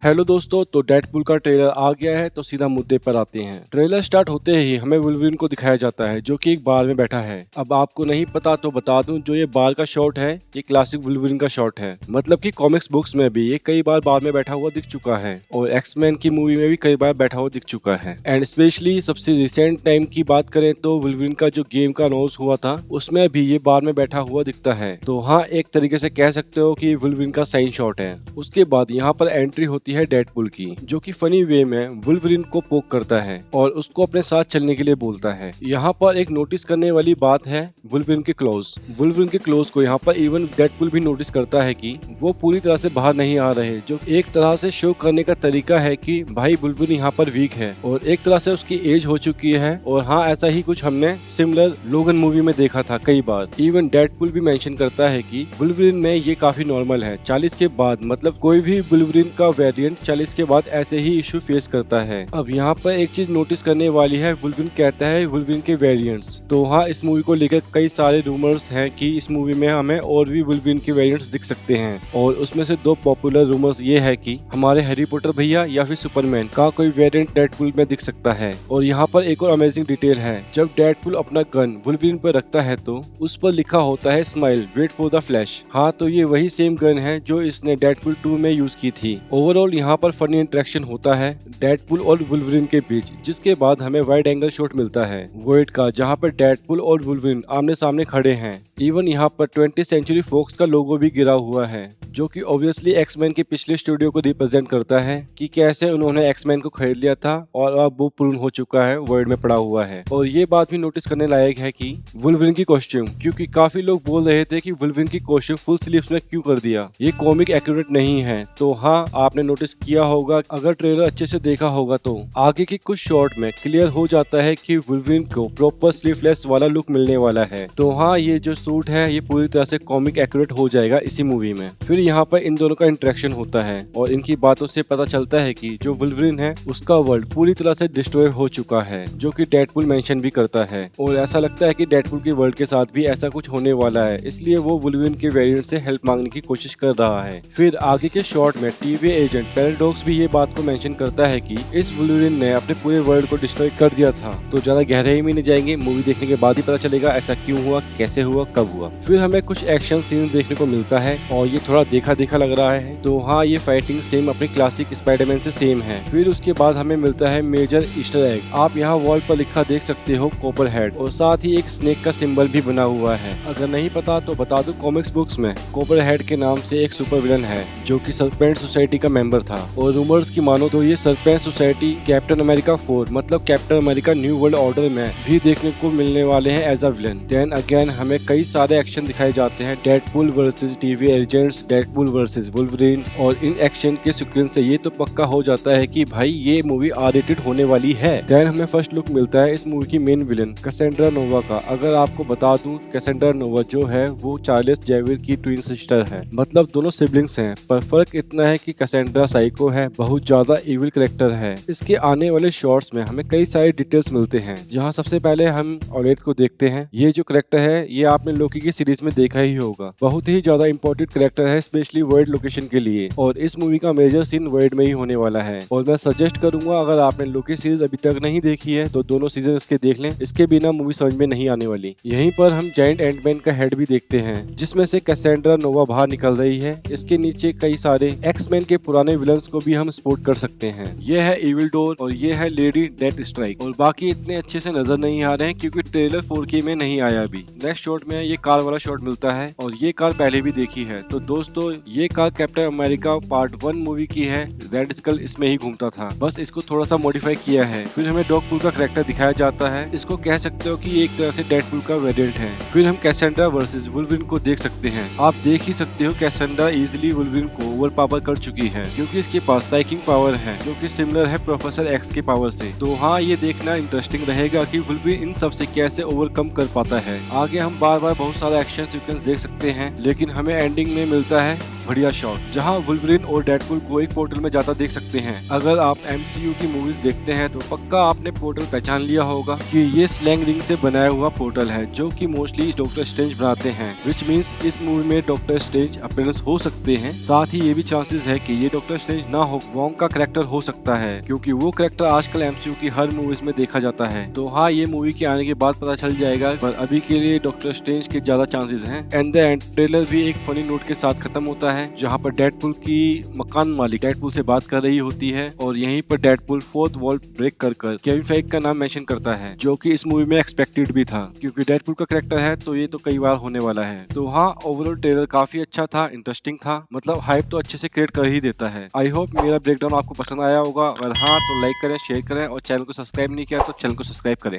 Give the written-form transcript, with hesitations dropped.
Hello दोस्तों, तो Deadpool का ट्रेलर आ गया है तो सीधा मुद्दे पर आते हैं। ट्रेलर स्टार्ट होते ही हमें वुल्वरिन को दिखाया जाता है जो कि एक बार में बैठा है। अब आपको नहीं पता तो बता दूं, जो ये बार का शॉट है ये क्लासिक वुल्वरिन का शॉट है। मतलब कि कॉमिक्स बुक्स में भी ये कई बार बार में बैठा हुआ दिख चुका है और एक्समैन की मूवी में भी कई बार बैठा हुआ दिख चुका है। एंड स्पेशली सबसे रिसेंट टाइम की बात करें तो वुल्वरिन का जो गेम का अनाउंस हुआ था उसमें भी ये बार में बैठा हुआ दिखता है। तो हाँ, एक तरीके से कह सकते हो कि वुल्वरिन का साइन शॉट है। उसके बाद यहाँ पर एंट्री होती है डेडपूल की, जो कि फनी वे में वुल्वरिन को पोक करता है और उसको अपने साथ चलने के लिए बोलता है। यहाँ पर एक नोटिस करने वाली बात है वुल्वरिन के क्लोज। वुल्वरिन के क्लोज को यहाँ पर इवन डेडपूल भी नोटिस करता है कि वो पूरी तरह से बाहर नहीं आ रहे, जो एक तरह से शो करने का तरीका है कि भाई वुल्वरिन यहाँ पर वीक है और एक तरह से उसकी एज हो चुकी है। और हाँ, ऐसा ही कुछ हमने सिमिलर लोगन मूवी में देखा था कई बार। इवन डेडपूल भी मेंशन करता है कि वुल्वरिन में ये काफी नॉर्मल है 40 के बाद, मतलब कोई भी वुल्वरिन का वेरिएंट 40 के बाद ऐसे ही इशू फेस करता है। अब यहाँ पर एक चीज नोटिस करने वाली है, वुल्वरिन कहता है वुल्वरिन के वेरिएंट्स। तो हाँ, इस मूवी को लेकर कई सारे रूमर्स हैं कि इस मूवी में हमें और भी वुल्वरिन के वेरिएंट्स दिख सकते हैं और उसमें से दो पॉपुलर रूमर्स ये है कि हमारे हैरी पॉटर भैया या फिर सुपरमैन का कोई वेरिएंट डेडपूल में दिख सकता है। और यहाँ पर एक और अमेजिंग डिटेल है, जब डेडपूल अपना गन वुल्वरिन पर रखता है तो उस पर लिखा होता है smile wait for the flash. हाँ, तो ये वही सेम गन है जो इसने डेडपूल 2 में यूज की थी। ओवरऑल यहाँ पर फनी इंटरेक्शन होता है डेडपूल और वुल्वरिन के बीच, जिसके बाद हमें वाइड एंगल शॉट मिलता है वॉइड का, जहाँ पर डेडपूल और वुल्वरिन आमने सामने खड़े हैं। इवन यहाँ पर 20th सेंचुरी फॉक्स का लोगो भी गिरा हुआ है, जो कि ऑब्वियसली एक्समैन के पिछले स्टूडियो को रिप्रेजेंट करता है कि कैसे उन्होंने एक्समैन को खरीद लिया था और अब वो प्रून हो चुका है, वर्ल्ड में पड़ा हुआ है। और ये बात भी नोटिस करने लायक है कि वुल्वरिन की कॉस्ट्यूम, क्योंकि काफी लोग बोल रहे थे कि वुल्वरिन की कॉस्ट्यूम फुल स्लीव्स में क्यों कर दिया, ये कॉमिक एक्यूरेट नहीं है। तो हाँ, आपने नोटिस किया होगा, अगर ट्रेलर अच्छे से देखा होगा तो आगे के कुछ शॉट में क्लियर हो जाता है कि वुल्वरिन को प्रॉपर स्लीवलेस वाला लुक मिलने वाला है। तो हाँ, ये जो सूट है ये पूरी तरह से कॉमिक एक्यूरेट हो जाएगा इसी मूवी में। फिर यहाँ पर इन दोनों का इंटरेक्शन होता है और इनकी बातों से पता चलता है कि जो वुल्वरिन है उसका वर्ल्ड पूरी तरह से डिस्ट्रॉय हो चुका है, जो कि डेडपूल मेंशन भी करता है। और ऐसा लगता है कि डेडपूल के वर्ल्ड के साथ भी ऐसा कुछ होने वाला है, इसलिए वो वुल्वरिन के वेरिएंट से हेल्प मांगने की कोशिश कर रहा है। फिर आगे के शॉट में टीवी एजेंट पैराडॉक्स भी ये बात को मेंशन करता है कि इस वुल्वरिन ने अपने पूरे वर्ल्ड को डिस्ट्रॉय कर दिया था। तो ज्यादा गहराई में नहीं जाएंगे, मूवी देखने के बाद ही पता चलेगा ऐसा क्यों हुआ, कैसे हुआ, कब हुआ। फिर हमें कुछ एक्शन सीन देखने को मिलता है और ये थोड़ा देखा देखा लग रहा है। तो हाँ, ये फाइटिंग सेम अपने क्लासिक स्पाइडरमैन से सेम है। फिर उसके बाद हमें मिलता है मेजर ईस्टर एग। आप यहाँ वॉल पर लिखा देख सकते हो कॉपर हेड, और साथ ही एक स्नेक का सिंबल भी बना हुआ है। अगर नहीं पता तो बता दो, कॉमिक्स बुक्स में कॉपर हेड के नाम से एक सुपर विलन है जो कि सर्पेंट सोसाइटी का मेंबर था। और रूमर्स की मानो तो ये सर्पेंट सोसाइटी कैप्टन अमेरिका 4 मतलब Captain America new world order में भी देखने को मिलने वाले हैं as a villain. Then again हमें कई सारे एक्शन दिखाए जाते हैं, Deadpool versus TV agents, Deadpool versus Wolverine. और इन एक्शन के सीक्वेंस से ये तो पक्का हो जाता है कि भाई ये मूवी R-rated होने वाली है। देन हमें फर्स्ट लुक मिलता है इस मूवी की मेन विलन कैसेंड्रा नोवा का। अगर आपको बता दूं, कैसेंड्रा नोवा जो है वो चार्ल्स जेवियर की ट्विन सिस्टर है, मतलब दोनों सिबलिंग्स हैं। पर फर्क इतना है कि कैसेंड्रा साइको है, बहुत ज्यादा इविल कैरेक्टर है। इसके आने वाले शॉर्ट्स में हमें कई सारे डिटेल्स मिलते हैं, जहां सबसे पहले हम ऑलेट को देखते हैं। ये जो कैरेक्टर है ये आपने लोकी की सीरीज में देखा ही होगा, बहुत ही ज्यादा इंपॉर्टेंट कैरेक्टर है स्पेशली वर्ल्ड लोकेशन के लिए। और इस मूवी का मेजर सीन वर्ल्ड में ही होने वाला है। और मैं सजेस्ट करूंगा, अगर आपने लोकी सीरीज अभी तक नहीं देखी है तो दोनों सीजन इसके देख लें, इसके बिना मूवी समझ में नहीं आने वाली। यहीं पर हम जायंट एंटमैन का हेड भी देखते हैं, जिसमें से कैसेंड्रा नोवा बाहर निकल रही है। इसके नीचे कई सारे एक्समैन के पुराने विलन्स को भी हम स्पॉट कर सकते हैं। ये है इविल डोर और ये है लेडी डेथ स्ट्राइक। और बाकी इतने अच्छे से नजर नहीं आ रहे हैं क्योंकि ट्रेलर 4K में नहीं आया अभी। नेक्स्ट शॉट में ये कार वाला शॉट मिलता है और ये कार पहले भी देखी है। तो दोस्तों, ये car captain America part 1 movie की है। रेड स्कल इसमें ही घूमता था, बस इसको थोड़ा सा मॉडिफाई किया है। फिर हमें डॉगपूल का कैरेक्टर दिखाया जाता है, इसको कह सकते हो कि एक तरह से डेडपूल का वेरिएंट है। फिर हम कैसेंड्रा वर्सेस वुल्वरिन को देख सकते हैं। आप देख ही सकते हो कैसेंड्रा इजीली वुल्वरिन को ओवर पावर कर चुकी है, क्योंकि इसके पास साइकिंग पावर है जो कि सिमिलर है प्रोफेसर एक्स के पावर से। तो हाँ, ये देखना इंटरेस्टिंग रहेगा कि वुल्वरिन इन सब से कैसे ओवरकम कर पाता है। आगे हम बार बार बहुत सारा एक्शन सीक्वेंस देख सकते हैं, लेकिन हमें एंडिंग में मिलता है बढ़िया शॉट जहां वुल्वरिन और डेडपूल को एक पोर्टल में जाता देख सकते हैं। अगर आप एमसीयू की मूवीज देखते हैं तो पक्का आपने पोर्टल पहचान लिया होगा कि ये स्लैंग रिंग से बनाया हुआ पोर्टल है जो कि मोस्टली डॉक्टर स्ट्रेंज बनाते हैं, विच मींस इस मूवी में डॉक्टर स्ट्रेंज अपीयरेंस हो सकते हैं। साथ ही ये भी चांसेस है कि ये डॉक्टर स्ट्रेंज ना हो, वोंग का कैरेक्टर हो सकता है, क्योंकि वो कैरेक्टर आजकल एमसीयू की हर मूवीज में देखा जाता है। तो हाँ, ये मूवी के आने के बाद पता चल जाएगा, पर अभी के लिए डॉक्टर स्ट्रेंज के ज्यादा चांसेस हैं। एंड द एंड ट्रेलर भी एक फनी नोट के साथ खत्म होता है, जहाँ पर डेडपूल की मकान मालिक डेडपूल से बात कर रही होती है और यहीं पर डेडपूल फोर्थ वॉल ब्रेक कर केविन फेग का नाम मेंशन करता है, जो कि इस मूवी में एक्सपेक्टेड भी था, क्योंकि डेडपूल का कैरेक्टर है तो ये तो कई बार होने वाला है। तो हाँ, ओवरऑल ट्रेलर काफी अच्छा था, इंटरेस्टिंग था, मतलब हाइप तो अच्छे से क्रिएट कर ही देता है। आई होप मेरा ब्रेकडाउन आपको पसंद आया होगा। अगर हाँ तो लाइक करें, शेयर करें और चैनल को सब्सक्राइब नहीं किया तो चैनल को सब्सक्राइब करें।